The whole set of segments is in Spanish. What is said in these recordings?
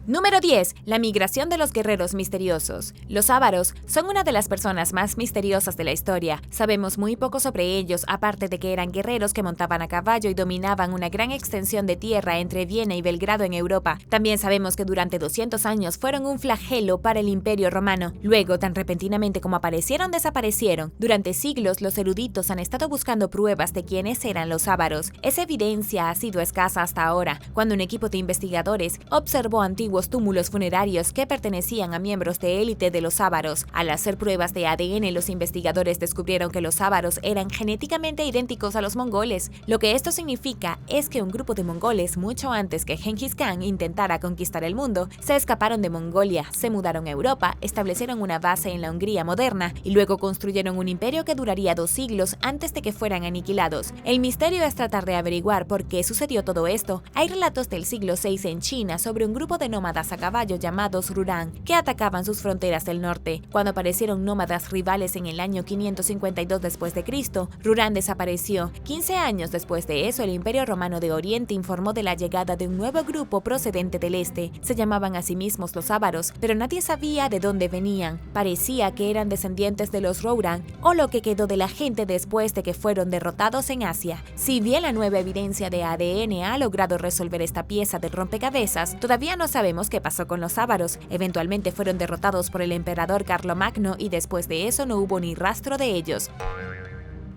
Número 10. La migración de los guerreros misteriosos. Los ávaros son una de las personas más misteriosas de la historia. Sabemos muy poco sobre ellos, aparte de que eran guerreros que montaban a caballo y dominaban una gran extensión de tierra entre Viena y Belgrado en Europa. También sabemos que durante 200 años fueron un flagelo para el Imperio Romano. Luego, tan repentinamente como aparecieron, desaparecieron. Durante siglos, los eruditos han estado buscando pruebas de quiénes eran los ávaros. Esa evidencia ha sido escasa hasta ahora, cuando un equipo de investigadores observó antiguos túmulos funerarios que pertenecían a miembros de élite de los ávaros. Al hacer pruebas de ADN, los investigadores descubrieron que los ávaros eran genéticamente idénticos a los mongoles. Lo que esto significa es que un grupo de mongoles, mucho antes que Genghis Khan intentara conquistar el mundo, se escaparon de Mongolia, se mudaron a Europa, establecieron una base en la Hungría moderna y luego construyeron un imperio que duraría 2 siglos antes de que fueran aniquilados. El misterio es tratar de averiguar por qué sucedió todo esto. Hay relatos del siglo VI en China sobre un grupo de nómadas a caballo llamados Rurán, que atacaban sus fronteras del norte. Cuando aparecieron nómadas rivales en el año 552 después de Cristo, Rurán desapareció. 15 años después de eso, el Imperio Romano de Oriente informó de la llegada de un nuevo grupo procedente del este. Se llamaban a sí mismos los ávaros, pero nadie sabía de dónde venían. Parecía que eran descendientes de los Rouran, o lo que quedó de la gente después de que fueron derrotados en Asia. Si bien la nueva evidencia de ADN ha logrado resolver esta pieza del rompecabezas, todavía no sabemos qué pasó con los ávaros. Eventualmente fueron derrotados por el emperador Carlomagno y después de eso no hubo ni rastro de ellos.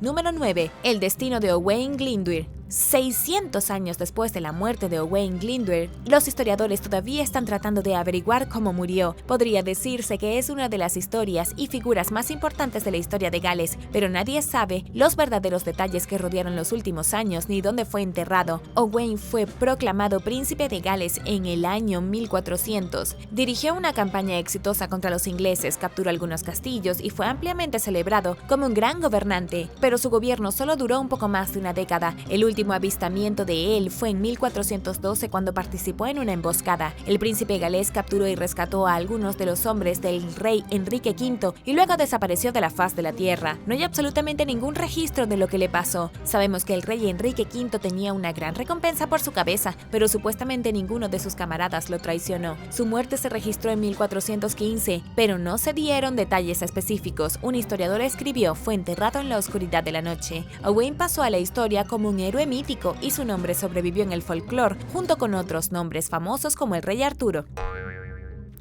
Número 9. El destino de Owain Glyndwr. 600 años después de la muerte de Owain Glyndwr, los historiadores todavía están tratando de averiguar cómo murió. Podría decirse que es una de las historias y figuras más importantes de la historia de Gales, pero nadie sabe los verdaderos detalles que rodearon los últimos años ni dónde fue enterrado. Owain fue proclamado príncipe de Gales en el año 1400. Dirigió una campaña exitosa contra los ingleses, capturó algunos castillos y fue ampliamente celebrado como un gran gobernante, pero su gobierno solo duró un poco más de una década. El último avistamiento de él fue en 1412 cuando participó en una emboscada. El príncipe galés capturó y rescató a algunos de los hombres del rey Enrique V y luego desapareció de la faz de la tierra. No hay absolutamente ningún registro de lo que le pasó. Sabemos que el rey Enrique V tenía una gran recompensa por su cabeza, pero supuestamente ninguno de sus camaradas lo traicionó. Su muerte se registró en 1415, pero no se dieron detalles específicos. Un historiador escribió: fue enterrado en la oscuridad de la noche. Owain pasó a la historia como un héroe mítico y su nombre sobrevivió en el folclore junto con otros nombres famosos como el rey Arturo.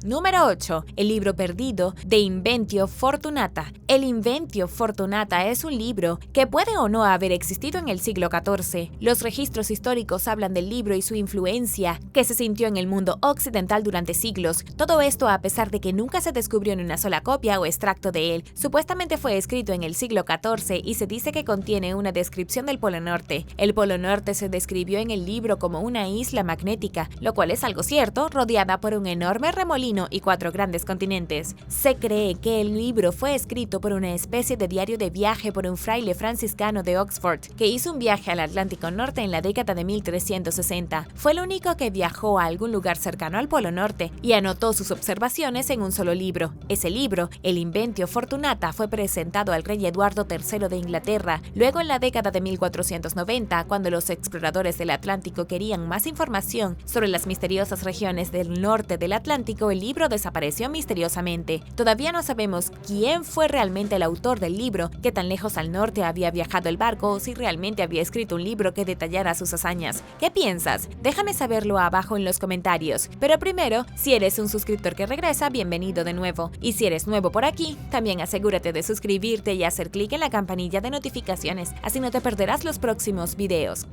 Número 8. El libro perdido de Inventio Fortunata. El Inventio Fortunata es un libro que puede o no haber existido en el siglo XIV. Los registros históricos hablan del libro y su influencia que se sintió en el mundo occidental durante siglos. Todo esto a pesar de que nunca se descubrió ni una sola copia o extracto de él. Supuestamente fue escrito en el siglo XIV y se dice que contiene una descripción del Polo Norte. El Polo Norte se describió en el libro como una isla magnética, lo cual es algo cierto, rodeada por un enorme remolino y 4 grandes continentes. Se cree que el libro fue escrito por una especie de diario de viaje por un fraile franciscano de Oxford, que hizo un viaje al Atlántico Norte en la década de 1360. Fue el único que viajó a algún lugar cercano al Polo Norte y anotó sus observaciones en un solo libro. Ese libro, el Inventio Fortunata, fue presentado al rey Eduardo III de Inglaterra. Luego, en la década de 1490, cuando los exploradores del Atlántico querían más información sobre las misteriosas regiones del norte del Atlántico, el libro desapareció misteriosamente. Todavía no sabemos quién fue realmente el autor del libro, qué tan lejos al norte había viajado el barco o si realmente había escrito un libro que detallara sus hazañas. ¿Qué piensas? Déjame saberlo abajo en los comentarios. Pero primero, si eres un suscriptor que regresa, bienvenido de nuevo. Y si eres nuevo por aquí, también asegúrate de suscribirte y hacer clic en la campanilla de notificaciones, así no te perderás los próximos videos.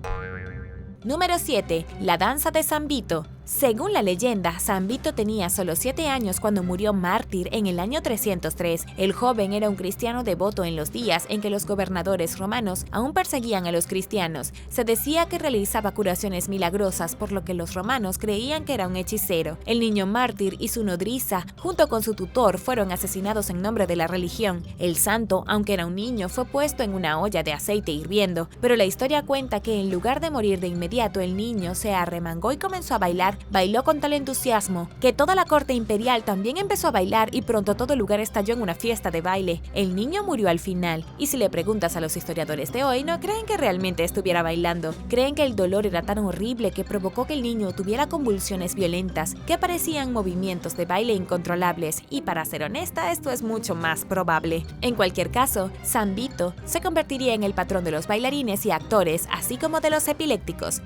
Número 7. La danza de San Vito. Según la leyenda, San Vito tenía solo 7 años cuando murió mártir en el año 303. El joven era un cristiano devoto en los días en que los gobernadores romanos aún perseguían a los cristianos. Se decía que realizaba curaciones milagrosas, por lo que los romanos creían que era un hechicero. El niño mártir y su nodriza, junto con su tutor, fueron asesinados en nombre de la religión. El santo, aunque era un niño, fue puesto en una olla de aceite hirviendo, pero la historia cuenta que en lugar de morir de inmediato, el niño se arremangó y comenzó a bailar bailó con tal entusiasmo que toda la corte imperial también empezó a bailar y pronto todo el lugar estalló en una fiesta de baile. El niño murió al final, y si le preguntas a los historiadores de hoy, no creen que realmente estuviera bailando. Creen que el dolor era tan horrible que provocó que el niño tuviera convulsiones violentas, que parecían movimientos de baile incontrolables, y para ser honesta, esto es mucho más probable. En cualquier caso, San Vito se convertiría en el patrón de los bailarines y actores, así como de los epilépticos.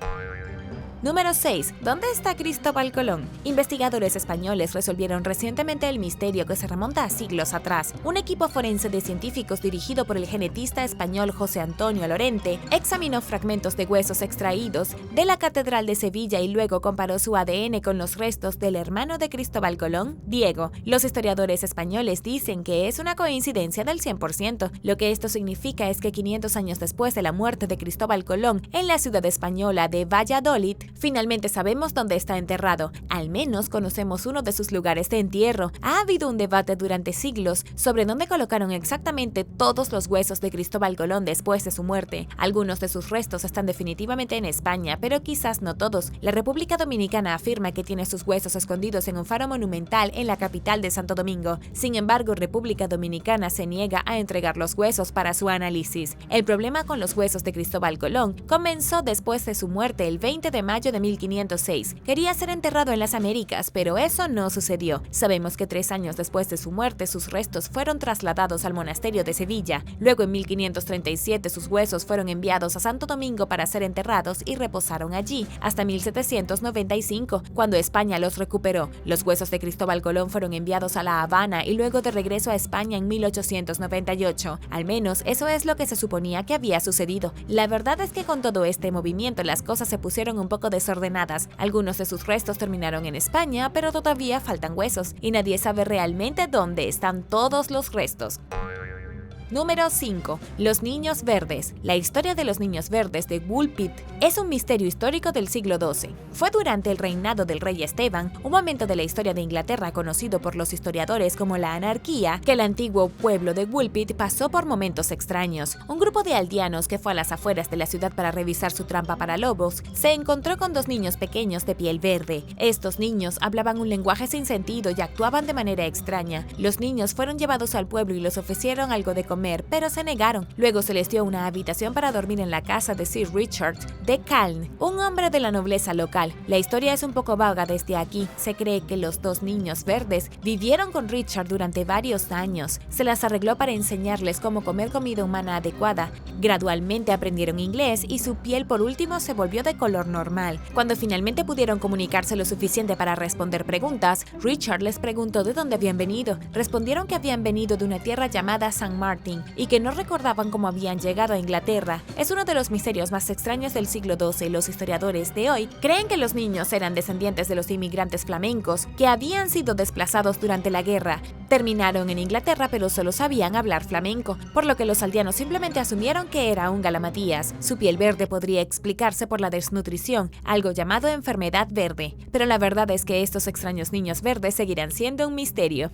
Número 6. ¿Dónde está Cristóbal Colón? Investigadores españoles resolvieron recientemente el misterio que se remonta a siglos atrás. Un equipo forense de científicos dirigido por el genetista español José Antonio Lorente examinó fragmentos de huesos extraídos de la Catedral de Sevilla y luego comparó su ADN con los restos del hermano de Cristóbal Colón, Diego. Los historiadores españoles dicen que es una coincidencia del 100%. Lo que esto significa es que 500 años después de la muerte de Cristóbal Colón en la ciudad española de Valladolid, finalmente sabemos dónde está enterrado. Al menos conocemos uno de sus lugares de entierro. Ha habido un debate durante siglos sobre dónde colocaron exactamente todos los huesos de Cristóbal Colón después de su muerte. Algunos de sus restos están definitivamente en España, pero quizás no todos. La República Dominicana afirma que tiene sus huesos escondidos en un faro monumental en la capital de Santo Domingo. Sin embargo, República Dominicana se niega a entregar los huesos para su análisis. El problema con los huesos de Cristóbal Colón comenzó después de su muerte el 20 de mayo de 1506. Quería ser enterrado en las Américas, pero eso no sucedió. Sabemos que 3 años después de su muerte, sus restos fueron trasladados al monasterio de Sevilla. Luego, en 1537, sus huesos fueron enviados a Santo Domingo para ser enterrados y reposaron allí hasta 1795, cuando España los recuperó. Los huesos de Cristóbal Colón fueron enviados a La Habana y luego de regreso a España en 1898. Al menos eso es lo que se suponía que había sucedido. La verdad es que con todo este movimiento las cosas se pusieron un poco desordenadas. Algunos de sus restos terminaron en España, pero todavía faltan huesos, y nadie sabe realmente dónde están todos los restos. Número 5. Los niños verdes. La historia de los niños verdes de Woolpit es un misterio histórico del siglo XII. Fue durante el reinado del rey Esteban, un momento de la historia de Inglaterra conocido por los historiadores como la anarquía, que el antiguo pueblo de Woolpit pasó por momentos extraños. Un grupo de aldeanos que fue a las afueras de la ciudad para revisar su trampa para lobos, se encontró con 2 niños pequeños de piel verde. Estos niños hablaban un lenguaje sin sentido y actuaban de manera extraña. Los niños fueron llevados al pueblo y les ofrecieron algo de comer, pero se negaron. Luego se les dio una habitación para dormir en la casa de Sir Richard de Calne, un hombre de la nobleza local. La historia es un poco vaga desde aquí. Se cree que los 2 niños verdes vivieron con Richard durante varios años. Se las arregló para enseñarles cómo comer comida humana adecuada. Gradualmente aprendieron inglés y su piel por último se volvió de color normal. Cuando finalmente pudieron comunicarse lo suficiente para responder preguntas, Richard les preguntó de dónde habían venido. Respondieron que habían venido de una tierra llamada San Martín y que no recordaban cómo habían llegado a Inglaterra. Es uno de los misterios más extraños del siglo XII. Los historiadores de hoy creen que los niños eran descendientes de los inmigrantes flamencos que habían sido desplazados durante la guerra. Terminaron en Inglaterra, pero solo sabían hablar flamenco, por lo que los aldeanos simplemente asumieron que era un galamadías. Su piel verde podría explicarse por la desnutrición, algo llamado enfermedad verde. Pero la verdad es que estos extraños niños verdes seguirán siendo un misterio.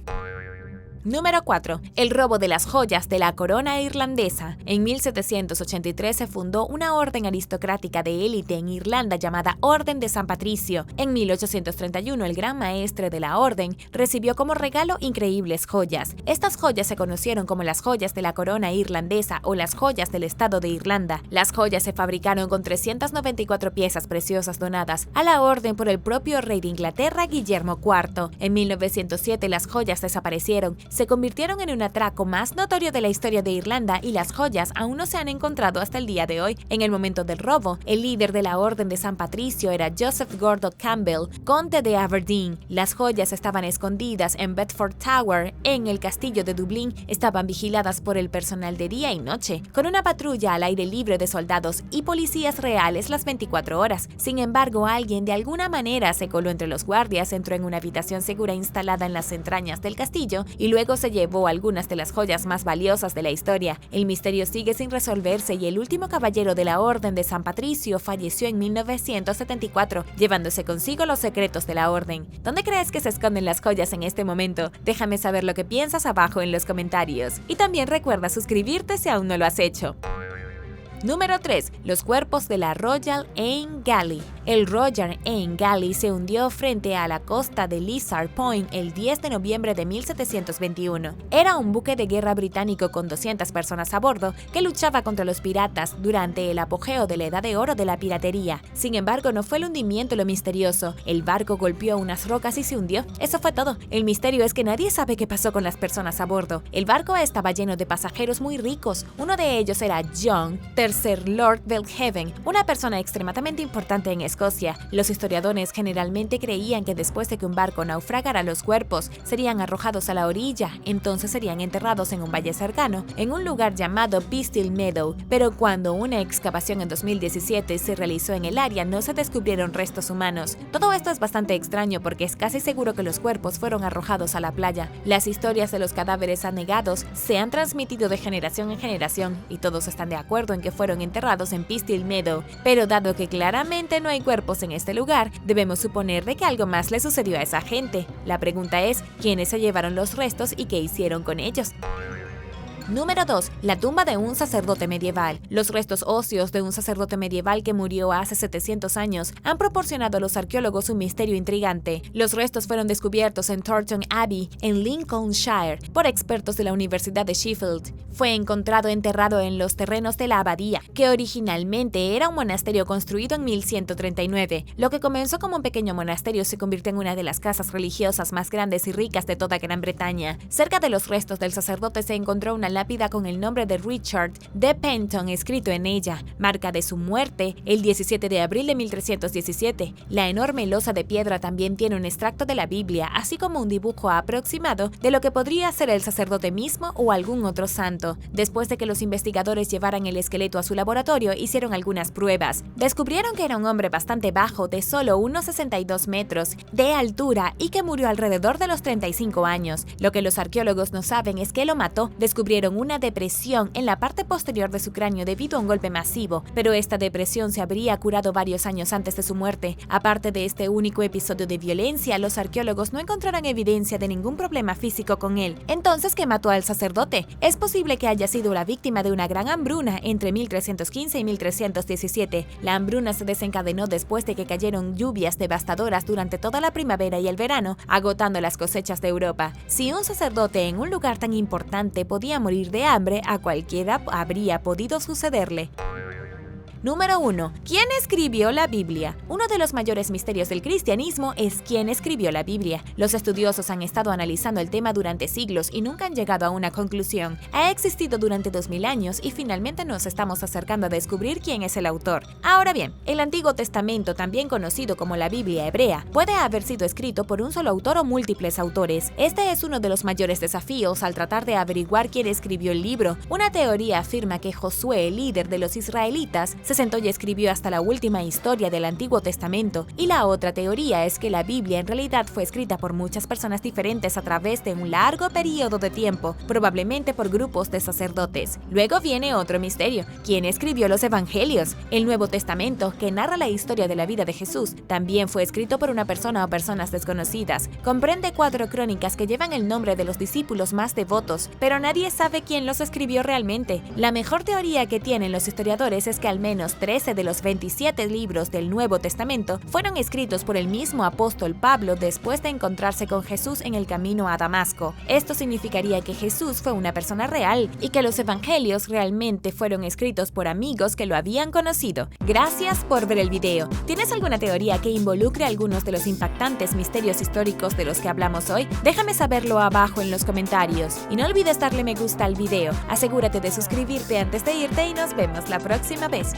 Número 4. El robo de las joyas de la corona irlandesa. En 1783 se fundó una orden aristocrática de élite en Irlanda llamada Orden de San Patricio. En 1831 el gran maestre de la orden recibió como regalo increíbles joyas. Estas joyas se conocieron como las joyas de la corona irlandesa o las joyas del estado de Irlanda. Las joyas se fabricaron con 394 piezas preciosas donadas a la orden por el propio rey de Inglaterra, Guillermo IV. En 1907 las joyas desaparecieron. Se convirtieron en un atraco más notorio de la historia de Irlanda y las joyas aún no se han encontrado hasta el día de hoy. En el momento del robo, el líder de la Orden de San Patricio era Joseph Gordon Campbell, conde de Aberdeen. Las joyas estaban escondidas en Bedford Tower, en el castillo de Dublín. Estaban vigiladas por el personal de día y noche, con una patrulla al aire libre de soldados y policías reales las 24 horas. Sin embargo, alguien de alguna manera se coló entre los guardias, entró en una habitación segura instalada en las entrañas del castillo y luego se llevó algunas de las joyas más valiosas de la historia. El misterio sigue sin resolverse y el último caballero de la Orden de San Patricio falleció en 1974, llevándose consigo los secretos de la orden. ¿Dónde crees que se esconden las joyas en este momento? Déjame saber lo que piensas abajo en los comentarios. Y también recuerda suscribirte si aún no lo has hecho. Número 3. Los cuerpos de la Royal Ain Galley. El Royal Ain Galley se hundió frente a la costa de Lizard Point el 10 de noviembre de 1721. Era un buque de guerra británico con 200 personas a bordo que luchaba contra los piratas durante el apogeo de la Edad de Oro de la piratería. Sin embargo, no fue el hundimiento lo misterioso. El barco golpeó unas rocas y se hundió. Eso fue todo. El misterio es que nadie sabe qué pasó con las personas a bordo. El barco estaba lleno de pasajeros muy ricos. Uno de ellos era John, tercer Lord Belhaven, una persona extremadamente importante en Escocia. Los historiadores generalmente creían que después de que un barco naufragara, los cuerpos serían arrojados a la orilla, entonces serían enterrados en un valle cercano, en un lugar llamado Pistol Meadow, pero cuando una excavación en 2017 se realizó en el área, no se descubrieron restos humanos. Todo esto es bastante extraño porque es casi seguro que los cuerpos fueron arrojados a la playa. Las historias de los cadáveres anegados se han transmitido de generación en generación y todos están de acuerdo en que fueron enterrados en Pistol Meadow, pero dado que claramente no hay cuerpos en este lugar, debemos suponer de que algo más le sucedió a esa gente. La pregunta es, ¿quiénes se llevaron los restos y qué hicieron con ellos? Número 2. La tumba de un sacerdote medieval. Los restos óseos de un sacerdote medieval que murió hace 700 años han proporcionado a los arqueólogos un misterio intrigante. Los restos fueron descubiertos en Thornton Abbey, en Lincolnshire, por expertos de la Universidad de Sheffield. Fue encontrado enterrado en los terrenos de la abadía, que originalmente era un monasterio construido en 1139. Lo que comenzó como un pequeño monasterio se convirtió en una de las casas religiosas más grandes y ricas de toda Gran Bretaña. Cerca de los restos del sacerdote se encontró una lápida con el nombre de Richard de Penton escrito en ella, marca de su muerte el 17 de abril de 1317. La enorme losa de piedra también tiene un extracto de la Biblia, así como un dibujo aproximado de lo que podría ser el sacerdote mismo o algún otro santo. Después de que los investigadores llevaran el esqueleto a su laboratorio, hicieron algunas pruebas. Descubrieron que era un hombre bastante bajo, de solo unos 62 metros de altura y que murió alrededor de los 35 años. Lo que los arqueólogos no saben es que lo mató. Descubrieron una depresión en la parte posterior de su cráneo debido a un golpe masivo, pero esta depresión se habría curado varios años antes de su muerte. Aparte de este único episodio de violencia, los arqueólogos no encontraron evidencia de ningún problema físico con él. Entonces, ¿qué mató al sacerdote? Es posible que haya sido la víctima de una gran hambruna entre 1315 y 1317. La hambruna se desencadenó después de que cayeron lluvias devastadoras durante toda la primavera y el verano, agotando las cosechas de Europa. Si un sacerdote en un lugar tan importante podía morir de hambre, a cualquiera habría podido sucederle. Número 1. ¿Quién escribió la Biblia? Uno de los mayores misterios del cristianismo es quién escribió la Biblia. Los estudiosos han estado analizando el tema durante siglos y nunca han llegado a una conclusión. Ha existido durante 2000 años y finalmente nos estamos acercando a descubrir quién es el autor. Ahora bien, el Antiguo Testamento, también conocido como la Biblia hebrea, puede haber sido escrito por un solo autor o múltiples autores. Este es uno de los mayores desafíos al tratar de averiguar quién escribió el libro. Una teoría afirma que Josué, el líder de los israelitas, se sentó y escribió hasta la última historia del Antiguo Testamento, y la otra teoría es que la Biblia en realidad fue escrita por muchas personas diferentes a través de un largo periodo de tiempo, probablemente por grupos de sacerdotes. Luego viene otro misterio: ¿quién escribió los Evangelios? El Nuevo Testamento, que narra la historia de la vida de Jesús, también fue escrito por una persona o personas desconocidas. Comprende 4 crónicas que llevan el nombre de los discípulos más devotos, pero nadie sabe quién los escribió realmente. La mejor teoría que tienen los historiadores es que al menos 13 de los 27 libros del Nuevo Testamento fueron escritos por el mismo apóstol Pablo después de encontrarse con Jesús en el camino a Damasco. Esto significaría que Jesús fue una persona real y que los evangelios realmente fueron escritos por amigos que lo habían conocido. Gracias por ver el video. ¿Tienes alguna teoría que involucre algunos de los impactantes misterios históricos de los que hablamos hoy? Déjame saberlo abajo en los comentarios. Y no olvides darle me gusta al video. Asegúrate de suscribirte antes de irte y nos vemos la próxima vez.